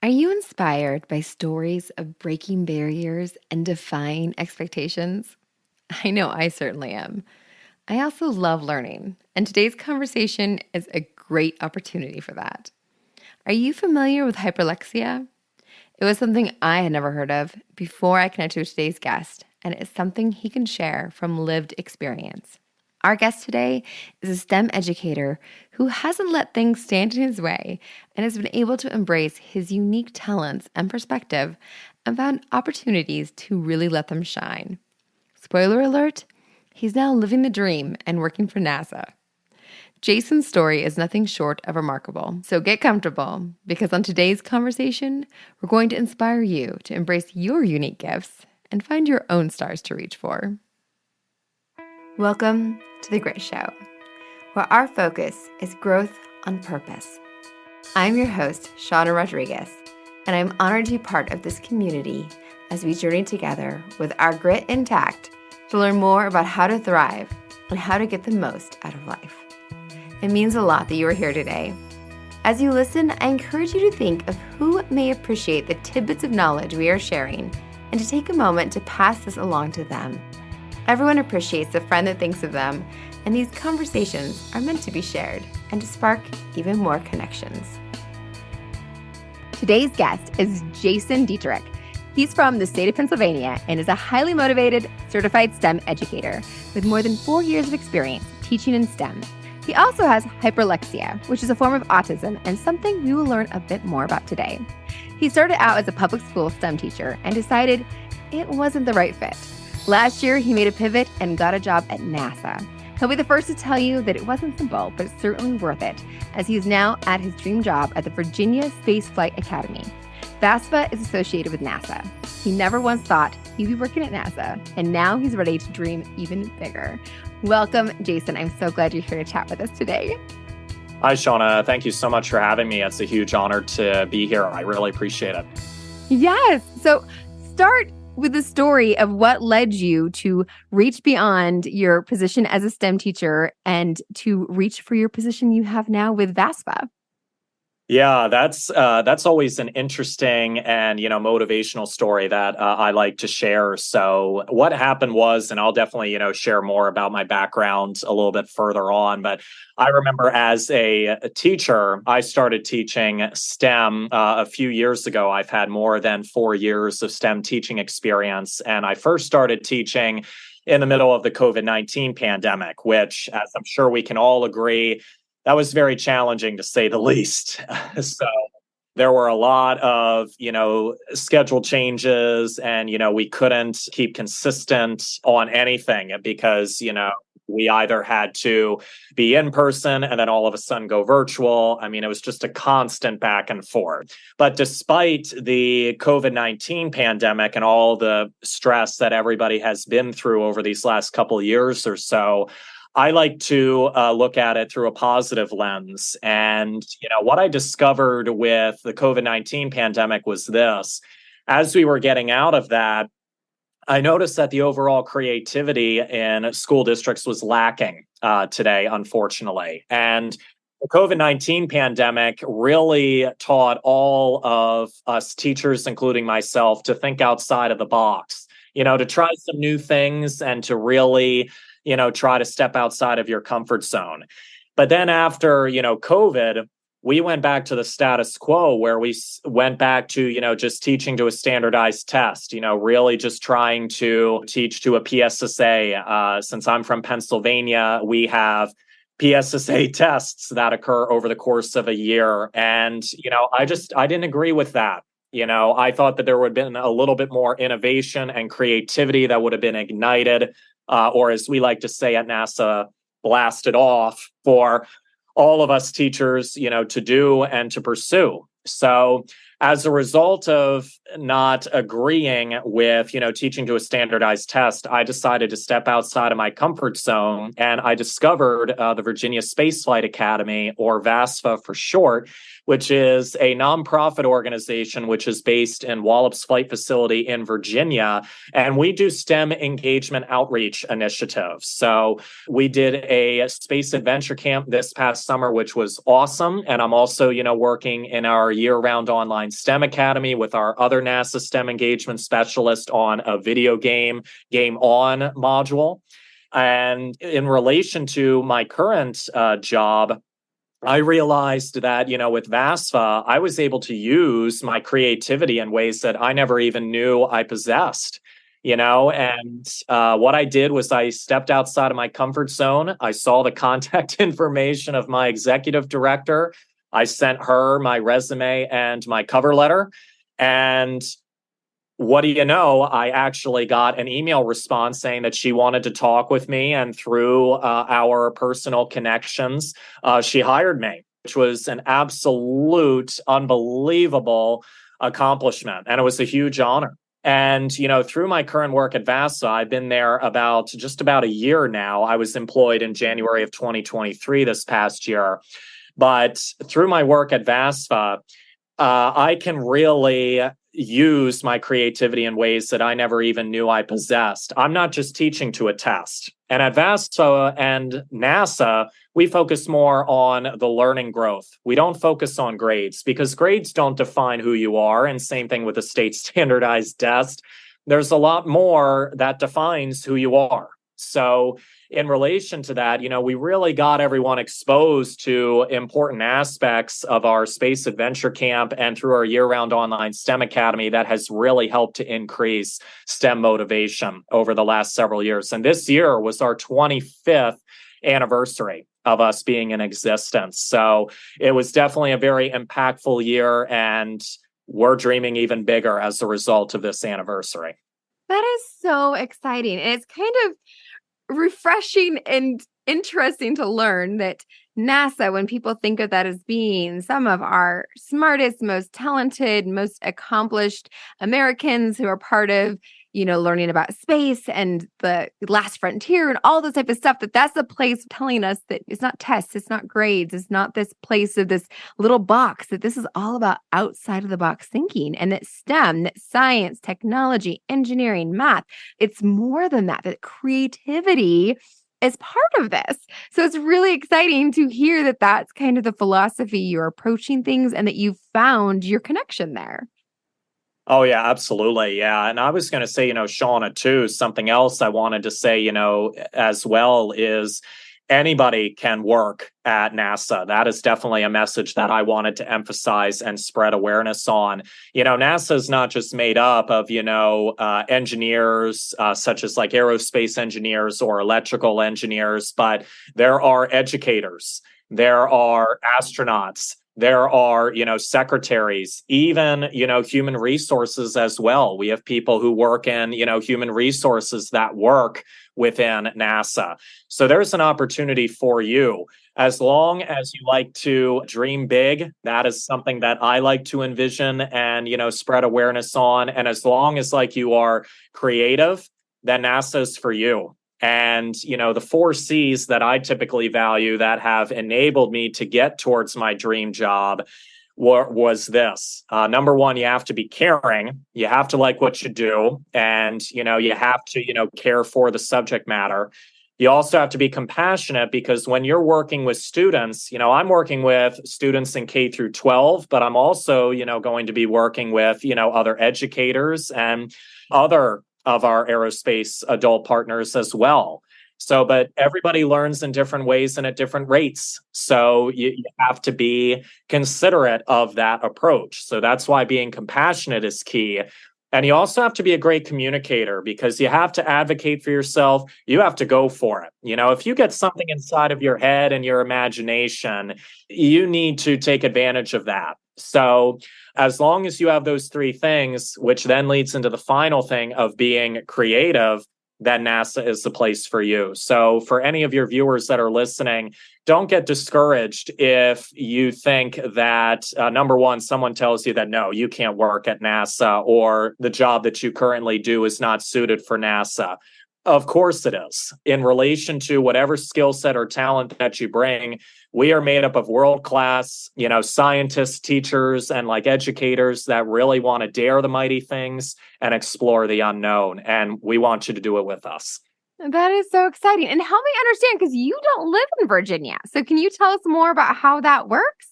Are you inspired by stories of breaking barriers and defying expectations? I know I certainly am. I also love learning, and today's conversation is a great opportunity for that. Are you familiar with hyperlexia? It was something I had never heard of before I connected with today's guest, and it's something he can share from lived experience. Our guest today is a STEM educator who hasn't let things stand in his way and has been able to embrace his unique talents and perspective and found opportunities to really let them shine. Spoiler alert, he's now living the dream and working for NASA. Jason's story is nothing short of remarkable, so get comfortable because on today's conversation, we're going to inspire you to embrace your unique gifts and find your own stars to reach for. Welcome to The Grit Show, where our focus is growth on purpose. I'm your host, Shauna Rodriguez, and I'm honored to be part of this community as we journey together with our grit intact to learn more about how to thrive and how to get the most out of life. It means a lot that you are here today. As you listen, I encourage you to think of who may appreciate the tidbits of knowledge we are sharing and to take a moment to pass this along to them. Everyone appreciates the friend that thinks of them, and these conversations are meant to be shared and to spark even more connections. Today's guest is Jason Dietrich. He's from the state of Pennsylvania and is a highly motivated, certified STEM educator with more than 4 years of experience teaching in STEM. He also has hyperlexia, which is a form of autism and something we will learn a bit more about today. He started out as a public school STEM teacher and decided it wasn't the right fit. Last year, he made a pivot and got a job at NASA. He'll be the first to tell you that it wasn't simple, but certainly worth it, as he is now at his dream job at the Virginia Space Flight Academy. VASFA is associated with NASA. He never once thought he'd be working at NASA, and now he's ready to dream even bigger. Welcome, Jason. I'm so glad you're here to chat with us today. Hi, Shauna. Thank you so much for having me. It's a huge honor to be here. I really appreciate it. Yes. So start with the story of what led you to reach beyond your position as a STEM teacher and to reach for your position you have now with VASFA. Yeah, that's always an interesting and motivational story that I like to share. So what happened was, and I'll definitely share more about my background a little bit further on. But I remember as a teacher, I started teaching STEM a few years ago. I've had more than 4 years of STEM teaching experience, and I first started teaching in the middle of the COVID-19 pandemic, which, as I'm sure we can all agree, that was very challenging to say the least. So there were a lot of, schedule changes and, we couldn't keep consistent on anything because, we either had to be in person and then all of a sudden go virtual. I mean, it was just a constant back and forth. But despite the COVID-19 pandemic and all the stress that everybody has been through over these last couple of years or so, I like to look at it through a positive lens. And, what I discovered with the COVID-19 pandemic was this. As we were getting out of that, I noticed that the overall creativity in school districts was lacking today, unfortunately. And the COVID-19 pandemic really taught all of us teachers, including myself, to think outside of the box, to try some new things and to really try to step outside of your comfort zone. But then after, COVID, we went back to the status quo where we went back to, just teaching to a standardized test, really just trying to teach to a PSSA. Since I'm from Pennsylvania, we have PSSA tests that occur over the course of a year. And, I didn't agree with that. I thought that there would have been a little bit more innovation and creativity that would have been ignited, or as we like to say at NASA, blasted off for all of us teachers, to do and to pursue. So as a result of not agreeing with, teaching to a standardized test, I decided to step outside of my comfort zone. And I discovered the Virginia Space Flight Academy, or VASFA for short, which is a nonprofit organization which is based in Wallops Flight Facility in Virginia. And we do STEM engagement outreach initiatives. So we did a space adventure camp this past summer, which was awesome. And I'm also, working in our year-round online STEM Academy with our other NASA STEM engagement specialist on a video game on module. And in relation to my current job, I realized that, with VASFA, I was able to use my creativity in ways that I never even knew I possessed. And what I did was I stepped outside of my comfort zone. I saw the contact information of my executive director. I sent her my resume and my cover letter. And what do you know? I actually got an email response saying that she wanted to talk with me. And through our personal connections, she hired me, which was an absolute unbelievable accomplishment. And it was a huge honor. And, through my current work at VASA, I've been there just about a year now. I was employed in January of 2023 this past year. But through my work at VASFA, I can really use my creativity in ways that I never even knew I possessed. I'm not just teaching to a test. And at VASFA and NASA, we focus more on the learning growth. We don't focus on grades because grades don't define who you are. And same thing with a state standardized test. There's a lot more that defines who you are. So in relation to that, we really got everyone exposed to important aspects of our space adventure camp and through our year-round online STEM Academy that has really helped to increase STEM motivation over the last several years. And this year was our 25th anniversary of us being in existence. So it was definitely a very impactful year, and we're dreaming even bigger as a result of this anniversary. That is so exciting. And it's kind of refreshing and interesting to learn that NASA, when people think of that as being some of our smartest, most talented, most accomplished Americans who are part of, learning about space and the last frontier and all this type of stuff, that's the place telling us that it's not tests, it's not grades, it's not this place of this little box, that this is all about outside of the box thinking, and that STEM, that science, technology, engineering, math, it's more than that, that creativity is part of this. So it's really exciting to hear that that's kind of the philosophy you're approaching things and that you've found your connection there. Oh, yeah, absolutely. Yeah. And I was going to say, Shauna, too, something else I wanted to say, as well is anybody can work at NASA. That is definitely a message that I wanted to emphasize and spread awareness on. NASA is not just made up of, engineers, such as like aerospace engineers or electrical engineers, but there are educators, there are astronauts. There are, secretaries, even, human resources as well. We have people who work in, human resources that work within NASA. So there's an opportunity for you. As long as you like to dream big, that is something that I like to envision and, spread awareness on. And as long as you are creative, then NASA is for you. And, the 4 C's that I typically value that have enabled me to get towards my dream job was this. Number one, you have to be caring. You have to like what you do. And, you have to, care for the subject matter. You also have to be compassionate because when you're working with students, I'm working with students in K through 12, but I'm also, going to be working with, other educators and other of our aerospace adult partners as well. So, but everybody learns in different ways and at different rates. So you have to be considerate of that approach. So that's why being compassionate is key. And you also have to be a great communicator because you have to advocate for yourself. You have to go for it. If you get something inside of your head and your imagination, you need to take advantage of that. So as long as you have those 3 things, which then leads into the final thing of being creative, then NASA is the place for you. So for any of your viewers that are listening, don't get discouraged if you think that, number one, someone tells you that, no, you can't work at NASA or the job that you currently do is not suited for NASA. Of course it is. In relation to whatever skill set or talent that you bring, we are made up of world class, scientists, teachers, and like educators that really want to dare the mighty things and explore the unknown. And we want you to do it with us. That is so exciting. And help me understand because you don't live in Virginia. So can you tell us more about how that works?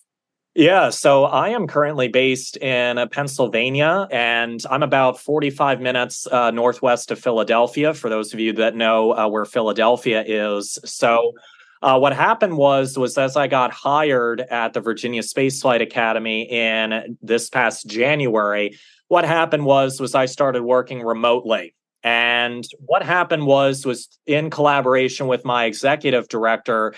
Yeah, so I am currently based in Pennsylvania, and I'm about 45 minutes northwest of Philadelphia, for those of you that know where Philadelphia is. So, what happened was as I got hired at the Virginia Space Flight Academy in this past January, what happened was I started working remotely. And what happened was in collaboration with my executive director,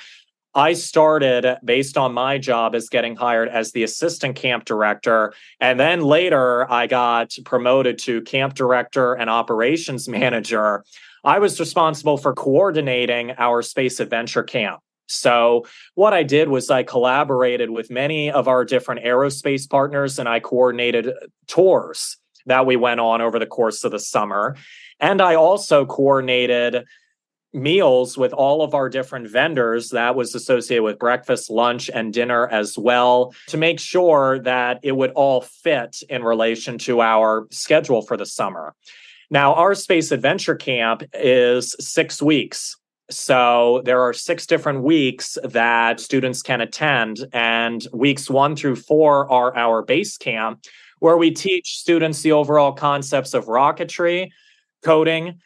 I started based on my job as getting hired as the assistant camp director. And then later I got promoted to camp director and operations manager. I was responsible for coordinating our space adventure camp. So, what I did was I collaborated with many of our different aerospace partners and I coordinated tours that we went on over the course of the summer. And I also coordinated meals with all of our different vendors that was associated with breakfast, lunch, and dinner as well to make sure that it would all fit in relation to our schedule for the summer. Now, our space adventure camp is 6 weeks. So there are 6 different weeks that students can attend, and weeks 1 through 4 are our base camp, where we teach students the overall concepts of rocketry, coding,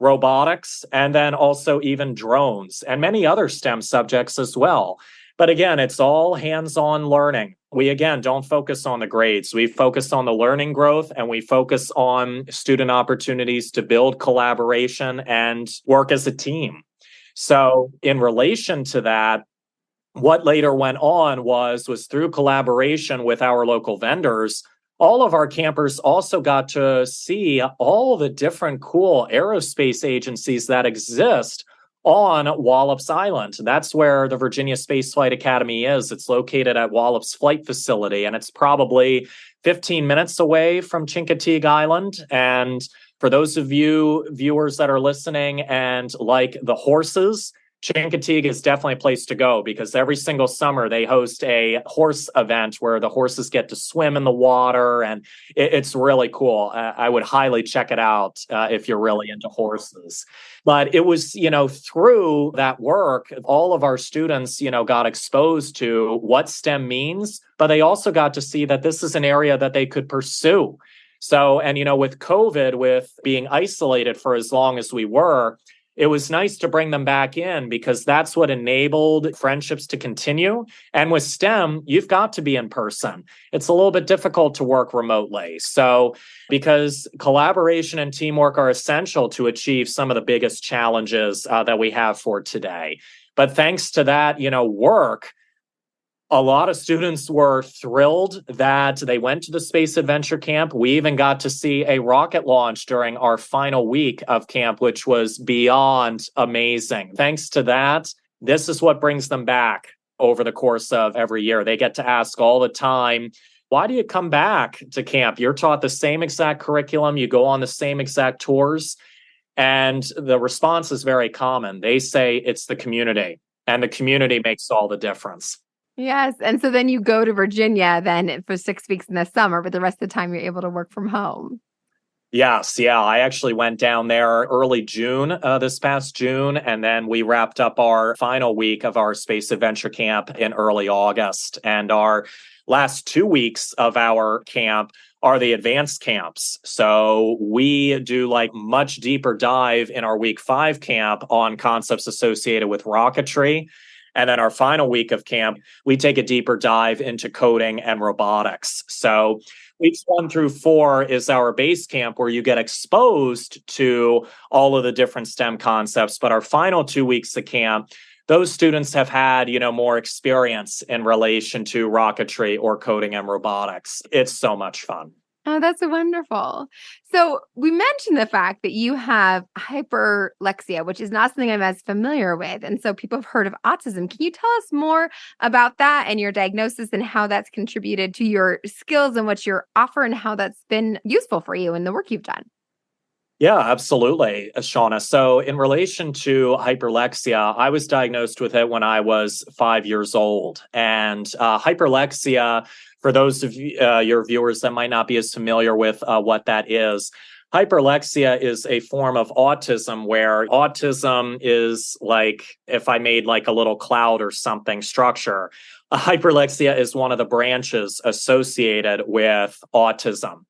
robotics, and then also even drones and many other STEM subjects as well. But again, it's all hands-on learning. We again don't focus on the grades. We focus on the learning growth and we focus on student opportunities to build collaboration and work as a team. So in relation to that, what later went on was through collaboration with our local vendors, all of our campers also got to see all the different cool aerospace agencies that exist on Wallops Island. That's where the Virginia Space Flight Academy is. It's located at Wallops Flight Facility, and it's probably 15 minutes away from Chincoteague Island. And for those of you viewers that are listening and like the horses, Chincoteague is definitely a place to go because every single summer they host a horse event where the horses get to swim in the water, and it's really cool. I would highly check it out if you're really into horses. But it was, through that work, all of our students, got exposed to what STEM means, but they also got to see that this is an area that they could pursue. So, and, with COVID, with being isolated for as long as we were, it was nice to bring them back in because that's what enabled friendships to continue. And with STEM, you've got to be in person. It's a little bit difficult to work remotely. So, because collaboration and teamwork are essential to achieve some of the biggest challenges that we have for today. But thanks to that, work, a lot of students were thrilled that they went to the Space Adventure Camp. We even got to see a rocket launch during our final week of camp, which was beyond amazing. Thanks to that, this is what brings them back over the course of every year. They get to ask all the time, why do you come back to camp? You're taught the same exact curriculum. You go on the same exact tours. And the response is very common. They say it's the community, and the community makes all the difference. Yes. And so then you go to Virginia then for 6 weeks in the summer, but the rest of the time you're able to work from home. Yes, yeah. I actually went down there early June, this past June, and then we wrapped up our final week of our Space Adventure Camp in early August. And our last 2 weeks of our camp are the advanced camps. So we do like much deeper dive in our week 5 camp on concepts associated with rocketry. And then our final week of camp, we take a deeper dive into coding and robotics. So weeks 1 through 4 is our base camp where you get exposed to all of the different STEM concepts. But our final 2 weeks of camp, those students have had, more experience in relation to rocketry or coding and robotics. It's so much fun. Oh, that's wonderful. So we mentioned the fact that you have hyperlexia, which is not something I'm as familiar with. And so people have heard of autism. Can you tell us more about that and your diagnosis and how that's contributed to your skills and what you offer and how that's been useful for you in the work you've done? Yeah, absolutely, Shauna. So, in relation to hyperlexia, I was diagnosed with it when I was 5 years old. And hyperlexia, for those of your viewers that might not be as familiar with what that is, hyperlexia is a form of autism where autism is like if I made like a little cloud or something structure. Hyperlexia is one of the branches associated with autism.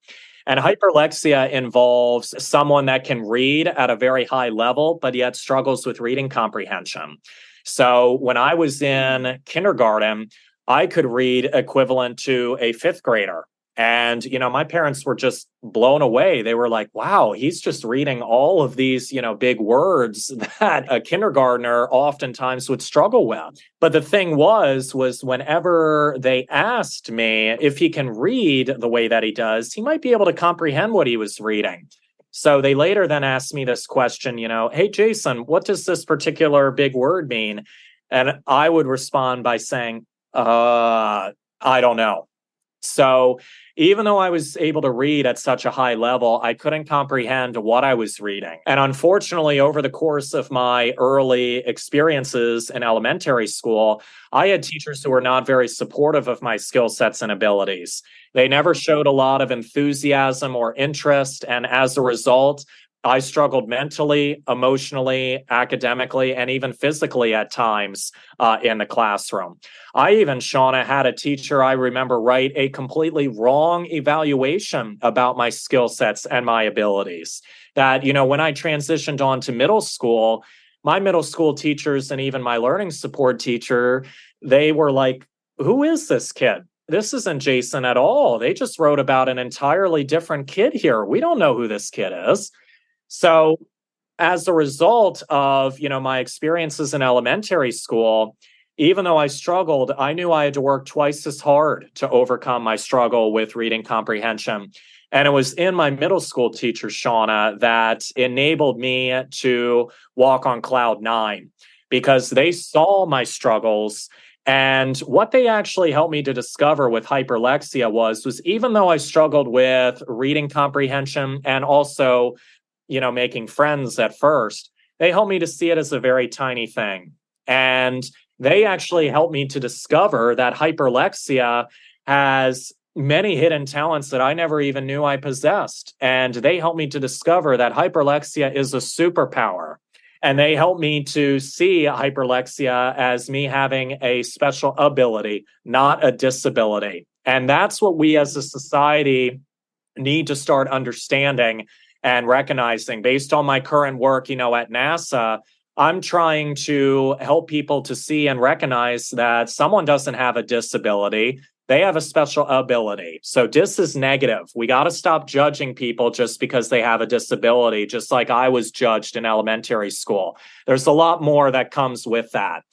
And hyperlexia involves someone that can read at a very high level, but yet struggles with reading comprehension. So when I was in kindergarten, I could read equivalent to a fifth grader. And, my parents were just blown away. They were like, wow, he's just reading all of these, big words that a kindergartner oftentimes would struggle with. But the thing was whenever they asked me if he can read the way that he does, he might be able to comprehend what he was reading. So they later then asked me this question, hey, Jason, what does this particular big word mean? And I would respond by saying, I don't know. So even though I was able to read at such a high level, I couldn't comprehend what I was reading. And unfortunately, over the course of my early experiences in elementary school, I had teachers who were not very supportive of my skill sets and abilities. They never showed a lot of enthusiasm or interest. And as a result, I struggled mentally, emotionally, academically, and even physically at times in the classroom. I even, Shauna, had a teacher I remember write a completely wrong evaluation about my skill sets and my abilities. That, when I transitioned on to middle school, my middle school teachers and even my learning support teacher, they were like, who is this kid? This isn't Jason at all. They just wrote about an entirely different kid here. We don't know who this kid is. So, as a result of, my experiences in elementary school, even though I struggled, I knew I had to work twice as hard to overcome my struggle with reading comprehension. And it was in my middle school teacher, Shauna, that enabled me to walk on cloud nine because they saw my struggles. And what they actually helped me to discover with hyperlexia was even though I struggled with reading comprehension and also making friends at first, they helped me to see it as a very tiny thing. And they actually helped me to discover that hyperlexia has many hidden talents that I never even knew I possessed. And they helped me to discover that hyperlexia is a superpower. And they helped me to see hyperlexia as me having a special ability, not a disability. And that's what we as a society need to start understanding and recognizing. Based on my current work, at NASA, I'm trying to help people to see and recognize that someone doesn't have a disability. They have a special ability. So dis is negative. We got to stop judging people just because they have a disability, just like I was judged in elementary school. There's a lot more that comes with that.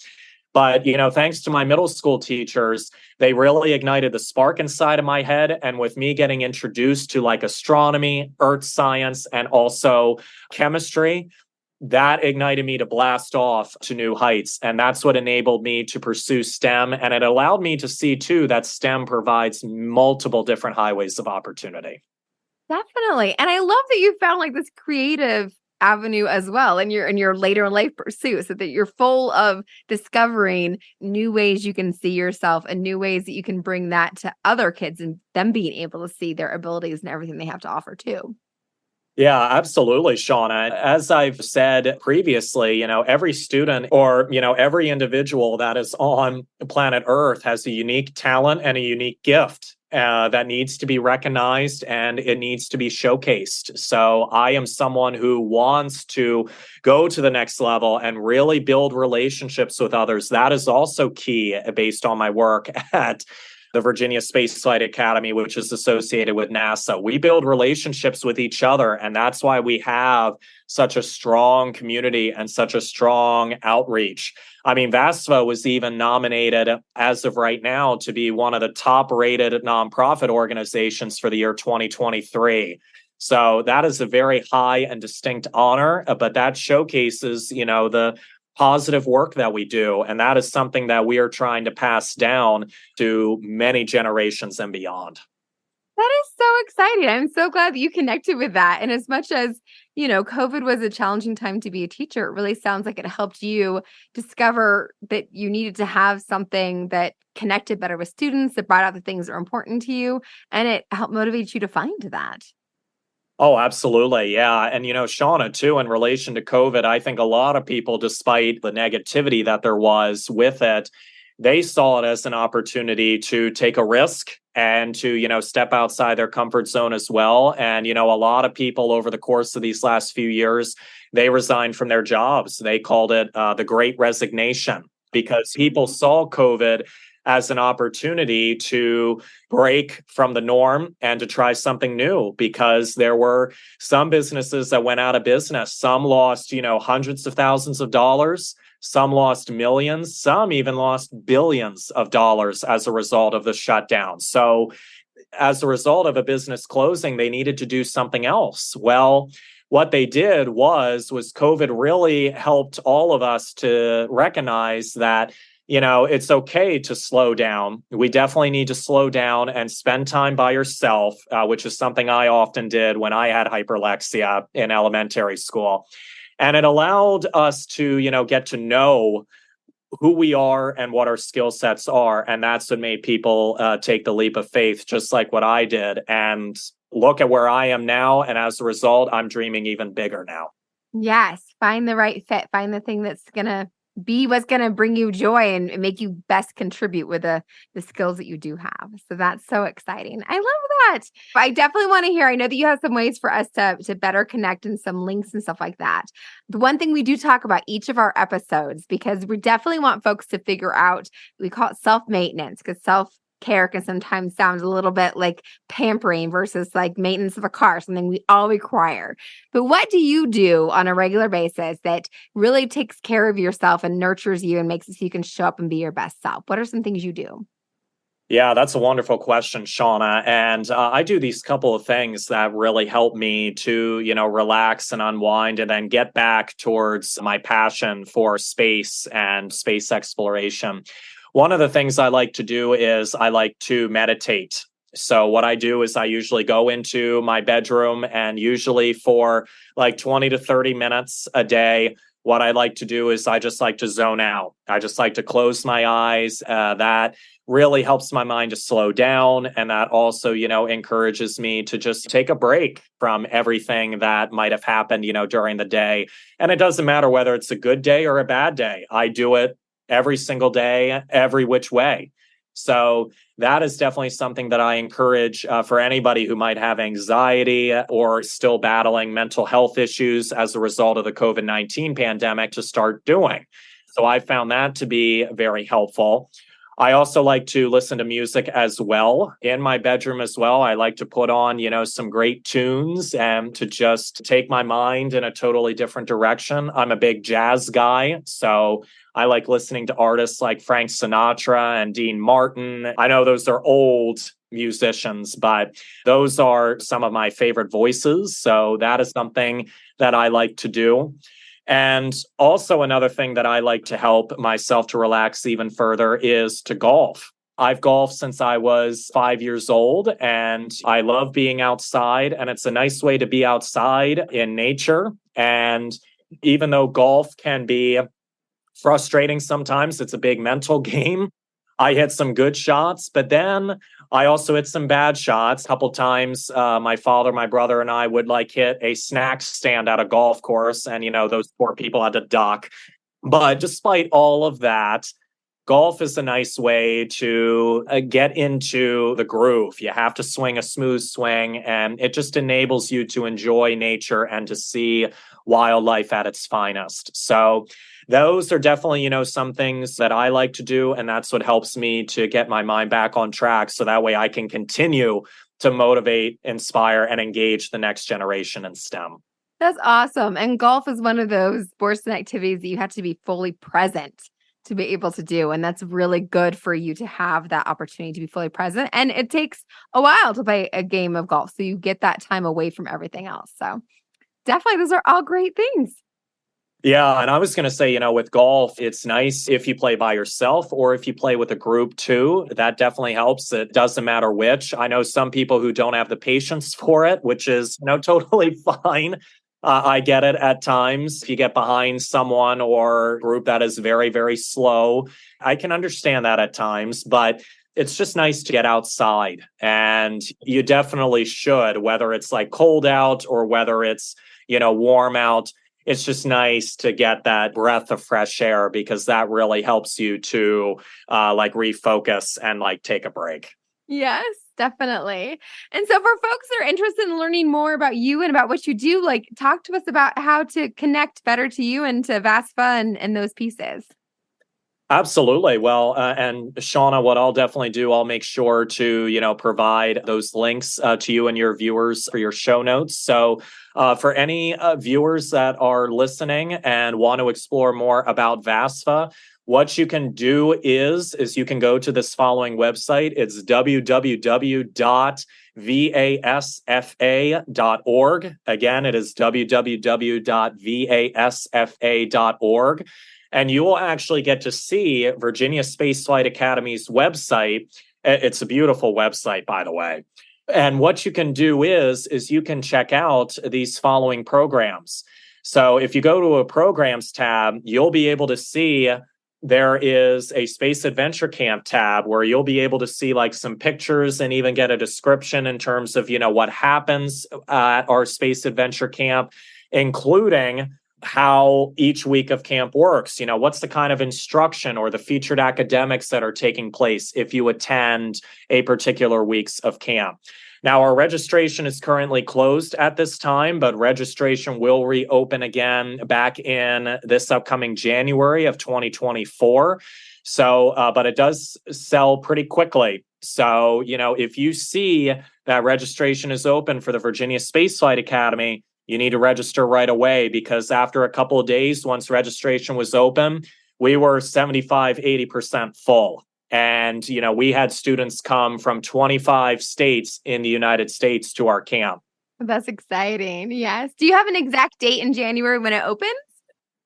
But, thanks to my middle school teachers, they really ignited the spark inside of my head. And with me getting introduced to like astronomy, earth science, and also chemistry, that ignited me to blast off to new heights. And that's what enabled me to pursue STEM. And it allowed me to see, too, that STEM provides multiple different highways of opportunity. Definitely. And I love that you found like this creative avenue as well in your later in life pursuits, so that you're full of discovering new ways you can see yourself and new ways that you can bring that to other kids and them being able to see their abilities and everything they have to offer too. Yeah, absolutely, Shauna. As I've said previously, every student or, every individual that is on planet Earth has a unique talent and a unique gift that needs to be recognized and it needs to be showcased. So I am someone who wants to go to the next level and really build relationships with others. That is also key based on my work at the Virginia Space Flight Academy, which is associated with NASA. We build relationships with each other, and that's why we have such a strong community and such a strong outreach. I mean, VASFA was even nominated as of right now to be one of the top rated nonprofit organizations for the year 2023. So that is a very high and distinct honor, but that showcases, the positive work that we do. And that is something that we are trying to pass down to many generations and beyond. That is so exciting. I'm so glad that you connected with that. And as much as, COVID was a challenging time to be a teacher, it really sounds like it helped you discover that you needed to have something that connected better with students, that brought out the things that are important to you, and it helped motivate you to find that. Oh, absolutely. Yeah. And, Shauna, too, in relation to COVID, I think a lot of people, despite the negativity that there was with it, they saw it as an opportunity to take a risk and to, step outside their comfort zone as well. And, a lot of people over the course of these last few years, they resigned from their jobs. They called it the Great Resignation because people saw COVID as an opportunity to break from the norm and to try something new because there were some businesses that went out of business. Some lost, hundreds of thousands of dollars. Some lost millions. Some even lost billions of dollars as a result of the shutdown. So, as a result of a business closing, they needed to do something else. Well, what they did was COVID really helped all of us to recognize that it's okay to slow down. We definitely need to slow down and spend time by yourself, which is something I often did when I had hyperlexia in elementary school. And it allowed us to, get to know who we are and what our skill sets are. And that's what made people take the leap of faith, just like what I did. And look at where I am now. And as a result, I'm dreaming even bigger now. Yes, find the right fit, find the thing that's going to be what's going to bring you joy and make you best contribute with the skills that you do have. So that's so exciting. I love that. I definitely want to hear. I know that you have some ways for us to better connect and some links and stuff like that. The one thing we do talk about each of our episodes, because we definitely want folks to figure out, we call it self-maintenance, because self-care can sometimes sound a little bit like pampering versus like maintenance of a car, something we all require. But what do you do on a regular basis that really takes care of yourself and nurtures you and makes it so you can show up and be your best self? What are some things you do? Yeah, that's a wonderful question, Shauna. And I do these couple of things that really help me to, relax and unwind and then get back towards my passion for space and space exploration. One of the things I like to do is I like to meditate. So, what I do is I usually go into my bedroom and usually for like 20 to 30 minutes a day, what I like to do is I just like to zone out. I just like to close my eyes. That really helps my mind to slow down. And that also, encourages me to just take a break from everything that might have happened, during the day. And it doesn't matter whether it's a good day or a bad day. I do it every single day, every which way. So that is definitely something that I encourage for anybody who might have anxiety or still battling mental health issues as a result of the COVID-19 pandemic to start doing. So I found that to be very helpful. I also like to listen to music as well in my bedroom as well. I like to put on, some great tunes and to just take my mind in a totally different direction. I'm a big jazz guy, so I like listening to artists like Frank Sinatra and Dean Martin. I know those are old musicians, but those are some of my favorite voices. So that is something that I like to do. And also, another thing that I like to help myself to relax even further is to golf. I've golfed since I was 5 years old, and I love being outside. And it's a nice way to be outside in nature. And even though golf can be frustrating sometimes, it's a big mental game. I hit some good shots, but then I also hit some bad shots. A couple times, my father, my brother, and I would like hit a snack stand at a golf course, and those poor people had to duck. But despite all of that, golf is a nice way to get into the groove. You have to swing a smooth swing, and it just enables you to enjoy nature and to see wildlife at its finest. So those are definitely, some things that I like to do. And that's what helps me to get my mind back on track. So that way I can continue to motivate, inspire, and engage the next generation in STEM. That's awesome. And golf is one of those sports and activities that you have to be fully present to be able to do. And that's really good for you to have that opportunity to be fully present. And it takes a while to play a game of golf. So you get that time away from everything else. So definitely, those are all great things. Yeah, and I was going to say, with golf, it's nice if you play by yourself or if you play with a group too. That definitely helps. It doesn't matter which. I know some people who don't have the patience for it, which is, totally fine. I get it at times. If you get behind someone or a group that is very, very slow, I can understand that at times, but it's just nice to get outside. And you definitely should, whether it's like cold out or whether it's, warm out. It's just nice to get that breath of fresh air because that really helps you to like refocus and like take a break. Yes, definitely. And so for folks that are interested in learning more about you and about what you do, like talk to us about how to connect better to you and to VASFA and those pieces. Absolutely. Well, and Shauna, what I'll definitely do, I'll make sure to, provide those links to you and your viewers for your show notes. So for any viewers that are listening and want to explore more about VASFA, what you can do is you can go to this following website. It's www.vasfa.org. Again, it is www.vasfa.org. And you will actually get to see Virginia Space Flight Academy's website. It's a beautiful website, by the way. And what you can do is you can check out these following programs. So if you go to a programs tab, you'll be able to see there is a Space Adventure Camp tab where you'll be able to see like some pictures and even get a description in terms of, what happens at our Space Adventure Camp, including how each week of camp works. What's the kind of instruction or the featured academics that are taking place if you attend a particular weeks of camp. Now, our registration is currently closed at this time, but registration will reopen again back in this upcoming January of 2024. So, but it does sell pretty quickly. So, if you see that registration is open for the Virginia Space Flight Academy, you need to register right away because after a couple of days, once registration was open, we were 75-80% full. And, we had students come from 25 states in the United States to our camp. That's exciting. Yes. Do you have an exact date in January when it opens?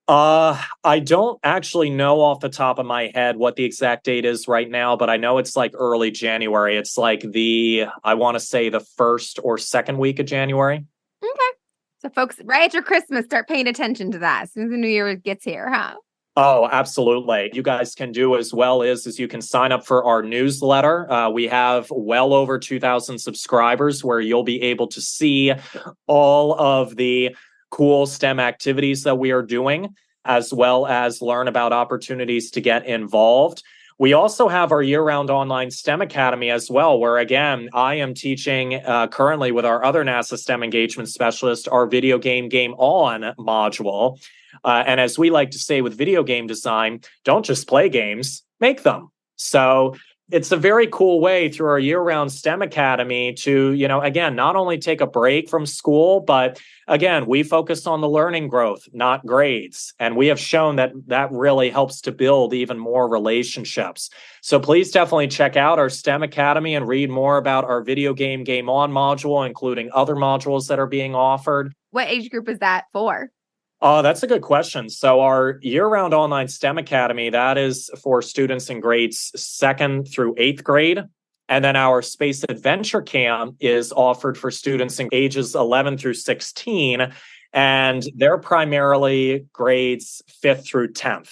I don't actually know off the top of my head what the exact date is right now, but I know it's like early January. It's like I want to say the first or second week of January. Okay. So folks, right after Christmas, start paying attention to that as soon as the new year gets here, huh? Oh, absolutely. You guys can do as well as you can sign up for our newsletter. We have well over 2,000 subscribers where you'll be able to see all of the cool STEM activities that we are doing, as well as learn about opportunities to get involved. We also have our year-round online STEM Academy as well, where, again, I am teaching currently with our other NASA STEM engagement specialist, our video game on module. And as we like to say with video game design, don't just play games, make them. So it's a very cool way through our year-round STEM Academy to, again, not only take a break from school, but again, we focus on the learning growth, not grades. And we have shown that that really helps to build even more relationships. So please definitely check out our STEM Academy and read more about our video game on module, including other modules that are being offered. What age group is that for? That's a good question. So our year-round online STEM Academy, that is for students in grades 2nd through 8th grade. And then our Space Adventure Camp is offered for students in ages 11 through 16. And they're primarily grades 5th through 10th.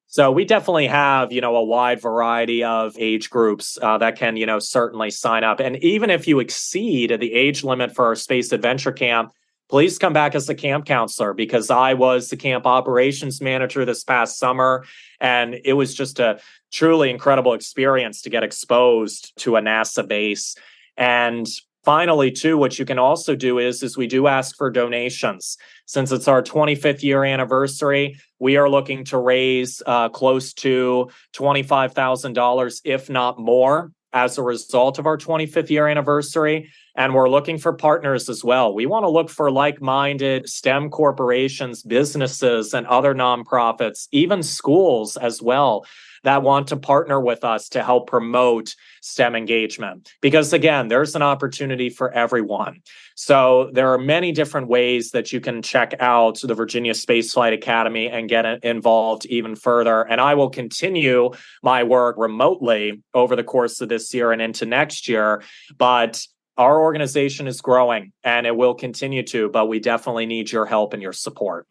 So we definitely have, a wide variety of age groups that can, certainly sign up. And even if you exceed the age limit for our Space Adventure Camp, please come back as the camp counselor because I was the camp operations manager this past summer. And it was just a truly incredible experience to get exposed to a NASA base. And finally, too, what you can also do is we do ask for donations. Since it's our 25th year anniversary, we are looking to raise close to $25,000, if not more, as a result of our 25th year anniversary. And we're looking for partners as well. We want to look for like-minded STEM corporations, businesses, and other nonprofits, even schools as well, that want to partner with us to help promote STEM engagement. Because again, there's an opportunity for everyone. So there are many different ways that you can check out the Virginia Spaceflight Academy and get involved even further. And I will continue my work remotely over the course of this year and into next year. But our organization is growing and it will continue to, but we definitely need your help and your support.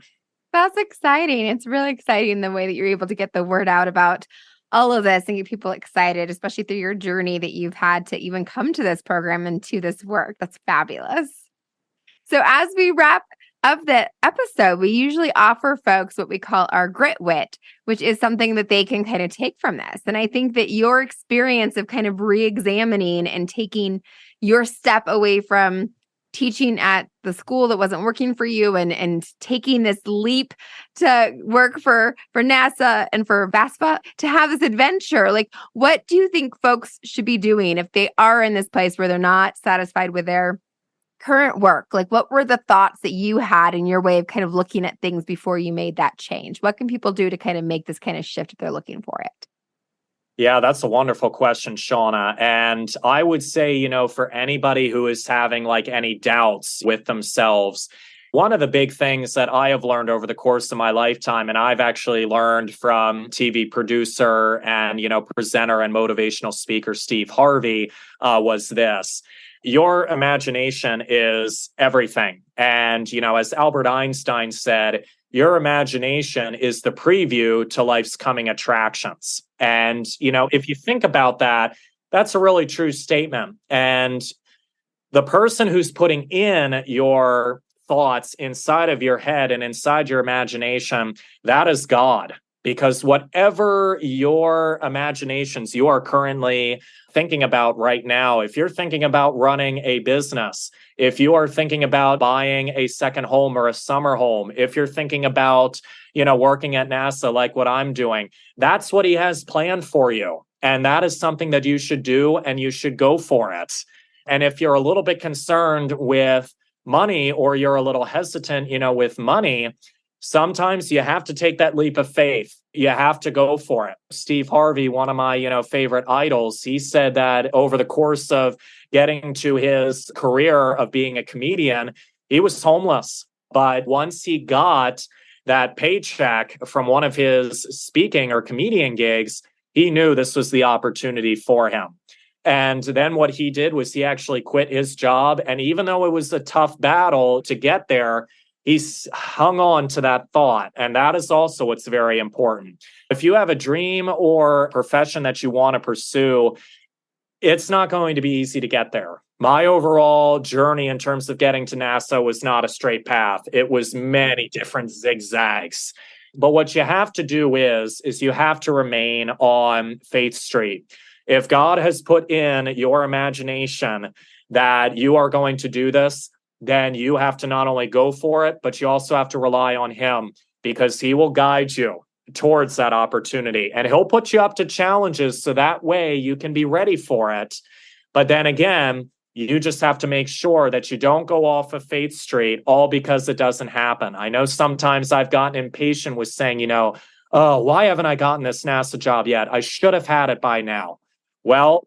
That's exciting. It's really exciting the way that you're able to get the word out about all of this and get people excited, especially through your journey that you've had to even come to this program and to this work. That's fabulous. So, as we wrap up the episode, we usually offer folks what we call our grit wit, which is something that they can kind of take from this. And I think that your experience of kind of re-examining and taking your step away from teaching at the school that wasn't working for you and taking this leap to work for NASA and for VASFA to have this adventure. Like, what do you think folks should be doing if they are in this place where they're not satisfied with their current work? Like, what were the thoughts that you had in your way of kind of looking at things before you made that change? What can people do to kind of make this kind of shift if they're looking for it? Yeah, that's a wonderful question, Shauna. And I would say, for anybody who is having like any doubts with themselves, one of the big things that I have learned over the course of my lifetime, and I've actually learned from TV producer and, presenter and motivational speaker Steve Harvey, was this. Your imagination is everything. And, as Albert Einstein said, your imagination is the preview to life's coming attractions. And, if you think about that, that's a really true statement. And the person who's putting in your thoughts inside of your head and inside your imagination, that is God. Because whatever your imaginations you are currently thinking about right now, if you're thinking about running a business, if you are thinking about buying a second home or a summer home, if you're thinking about, working at NASA like what I'm doing, that's what he has planned for you. And that is something that you should do and you should go for it. And if you're a little bit concerned with money or you're a little hesitant, with money, sometimes you have to take that leap of faith. You have to go for it. Steve Harvey, one of my, favorite idols, he said that over the course of getting to his career of being a comedian, he was homeless. But once he got that paycheck from one of his speaking or comedian gigs, he knew this was the opportunity for him. And then what he did was he actually quit his job. And even though it was a tough battle to get there, he's hung on to that thought. And that is also what's very important. If you have a dream or profession that you want to pursue, it's not going to be easy to get there. My overall journey in terms of getting to NASA was not a straight path. It was many different zigzags. But what you have to do is you have to remain on Faith Street. If God has put in your imagination that you are going to do this, then you have to not only go for it, but you also have to rely on him because he will guide you towards that opportunity. And he'll put you up to challenges so that way you can be ready for it. But then again, you just have to make sure that you don't go off of Faith Street all because it doesn't happen. I know sometimes I've gotten impatient with saying, oh, why haven't I gotten this NASA job yet? I should have had it by now. Well,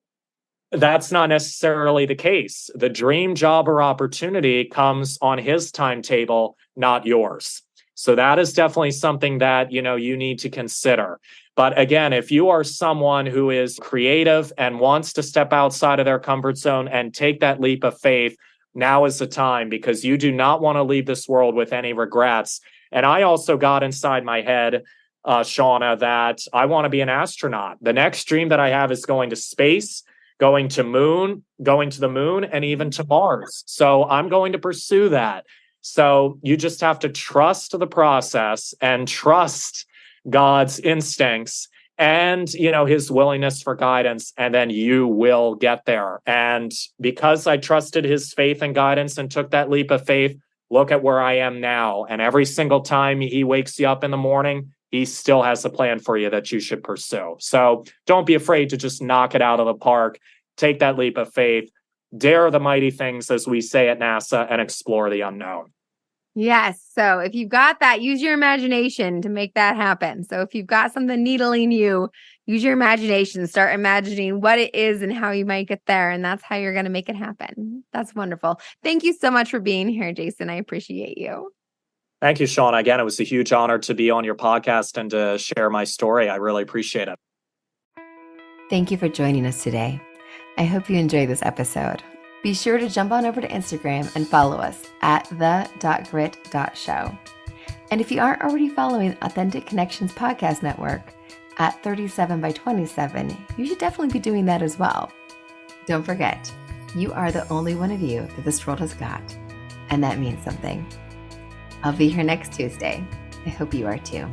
that's not necessarily the case. The dream job or opportunity comes on his timetable, not yours. So that is definitely something that, you need to consider. But again, if you are someone who is creative and wants to step outside of their comfort zone and take that leap of faith, now is the time because you do not want to leave this world with any regrets. And I also got inside my head, Shauna, that I want to be an astronaut. The next dream that I have is going to space, going to the moon, and even to Mars. So I'm going to pursue that. So you just have to trust the process and trust God's instincts and, his willingness for guidance, and then you will get there. And because I trusted his faith and guidance and took that leap of faith, look at where I am now. And every single time he wakes you up in the morning, he still has a plan for you that you should pursue. So don't be afraid to just knock it out of the park. Take that leap of faith, dare the mighty things, as we say at NASA, and explore the unknown. Yes. So if you've got that, use your imagination to make that happen. So if you've got something needling you, use your imagination. Start imagining what it is and how you might get there. And that's how you're going to make it happen. That's wonderful. Thank you so much for being here, Jason. I appreciate you. Thank you, Sean. Again, it was a huge honor to be on your podcast and to share my story. I really appreciate it. Thank you for joining us today. I hope you enjoyed this episode. Be sure to jump on over to Instagram and follow us at the.grit.show. And if you aren't already following Authentic Connections Podcast Network at 37 by 27, you should definitely be doing that as well. Don't forget, you are the only one of you that this world has got, and that means something. I'll be here next Tuesday. I hope you are too.